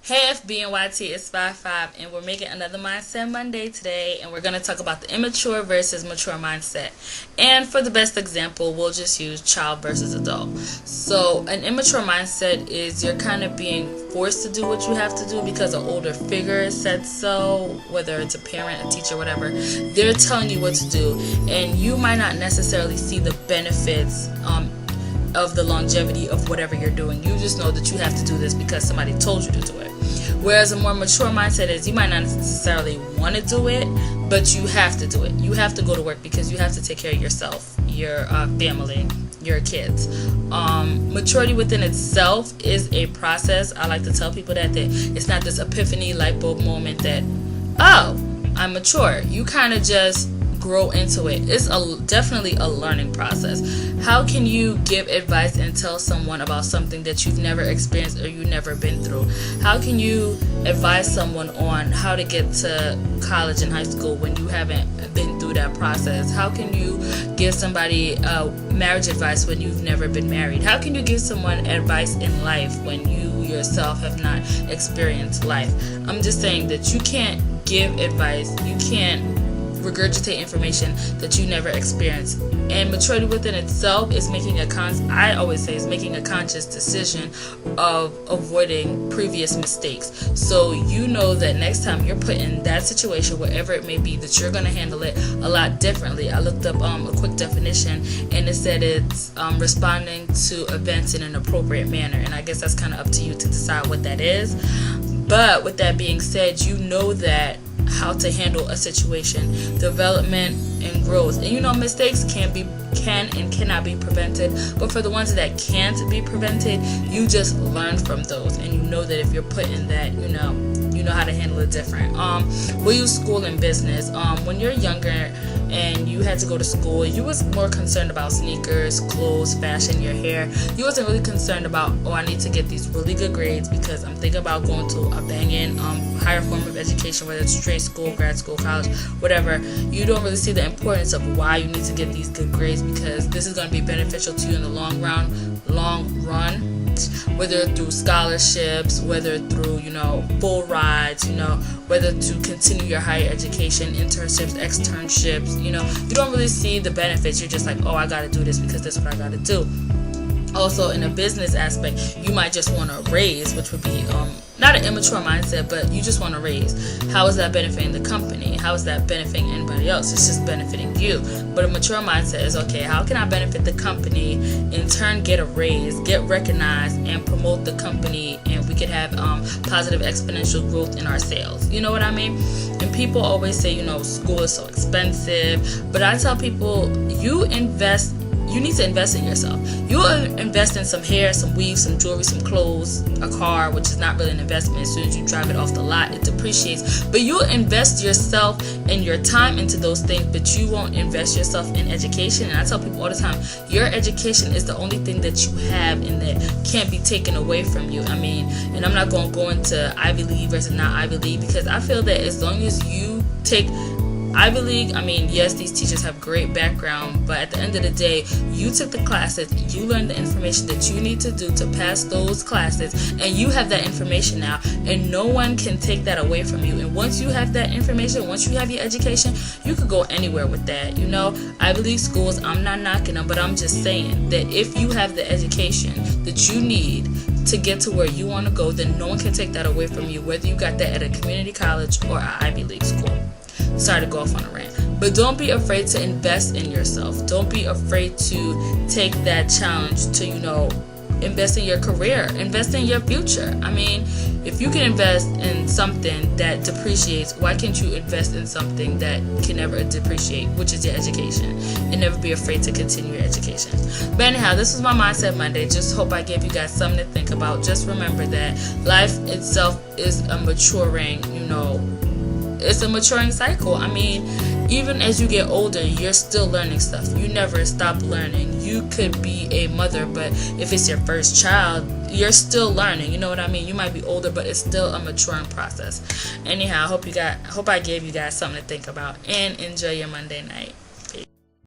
Hey FBNYT, it's 5-5, and we're making another Mindset Monday today, and we're going to talk about the immature versus mature mindset. And for the best example, we'll just use child versus adult. So an immature mindset is you're kind of being forced to do what you have to do because an older figure said so, whether it's a parent, a teacher, whatever. They're telling you what to do, and you might not necessarily see the benefits of the longevity of whatever you're doing. You just know that you have to do this because somebody told you to do it. Whereas a more mature mindset is you might not necessarily want to do it, but you have to do it. You have to go to work because you have to take care of yourself, your family, your kids. Maturity within itself is a process. I like to tell people that it's not this epiphany light bulb moment that, oh, I'm mature. You kind of just grow into it. It's definitely a learning process. How can you give advice and tell someone about something that you've never experienced or you've never been through? How can you advise someone on how to get to college and high school when you haven't been through that process? How can you give somebody marriage advice when you've never been married? How can you give someone advice in life when you yourself have not experienced life? I'm just saying that you can't give advice. You can't regurgitate information that you never experienced. And maturity within itself is making I always say is making a conscious decision of avoiding previous mistakes. So you know that next time you're put in that situation, wherever it may be, that you're going to handle it a lot differently. I looked up a quick definition, and it said it's responding to events in an appropriate manner. And I guess that's kind of up to you to decide what that is. But with that being said, you know that how to handle a situation, development and growth. And you know mistakes can and cannot be prevented, but for the ones that can't be prevented, you just learn from those, and you know that if you're put in that, you know how to handle it different. We'll use school and business. When you're younger and you had to go to school, you was more concerned about sneakers, clothes, fashion, your hair. You wasn't really concerned about, I need to get these really good grades because I'm thinking about going to a banging higher form of education, whether it's straight school, grad school, college, whatever. You don't really see the importance of why you need to get these good grades, because this is going to be beneficial to you in the long run, whether through scholarships, whether through full rides, whether to continue your higher education, internships, externships. You don't really see the benefits. You're just like, oh, I gotta do this because that's what I gotta do. Also, in a business aspect, you might just want to raise, which would be not an immature mindset, but you just want to raise. How is that benefiting the company? How is that benefiting anybody else? It's just benefiting you. But a mature mindset is, okay, how can I benefit the company, in turn get a raise, get recognized, and promote the company, and we could have positive exponential growth in our sales. You know what I mean? And people always say, school is so expensive, but I tell people, you need to invest in yourself. You'll invest in some hair, some weave, some jewelry, some clothes, a car, which is not really an investment. As soon as you drive it off the lot, it depreciates. But you'll invest yourself and your time into those things, but you won't invest yourself in education. And I tell people all the time, your education is the only thing that you have and that can't be taken away from you. And I'm not going to go into Ivy League versus not Ivy League, because I feel that as long as you take Ivy League, yes, these teachers have great background, but at the end of the day, you took the classes, you learned the information that you need to do to pass those classes, and you have that information now, and no one can take that away from you. And once you have that information, once you have your education, you could go anywhere with that. Ivy League schools, I'm not knocking them, but I'm just saying that if you have the education that you need to get to where you want to go, then no one can take that away from you, whether you got that at a community college or an Ivy League school. Sorry to go off on a rant, but don't be afraid to invest in yourself. Don't be afraid to take that challenge to invest in your career, invest in your future. If you can invest in something that depreciates, why can't you invest in something that can never depreciate, which is your education, and never be afraid to continue your education. But anyhow, this was my Mindset Monday. Just hope I gave you guys something to think about. Just remember that life itself is a maturing, it's a maturing cycle. Even as you get older, you're still learning stuff. You never stop learning. You could be a mother, but if it's your first child, you're still learning. You know what I mean? You might be older, but it's still a maturing process. Anyhow, I hope I gave you guys something to think about, and enjoy your Monday night.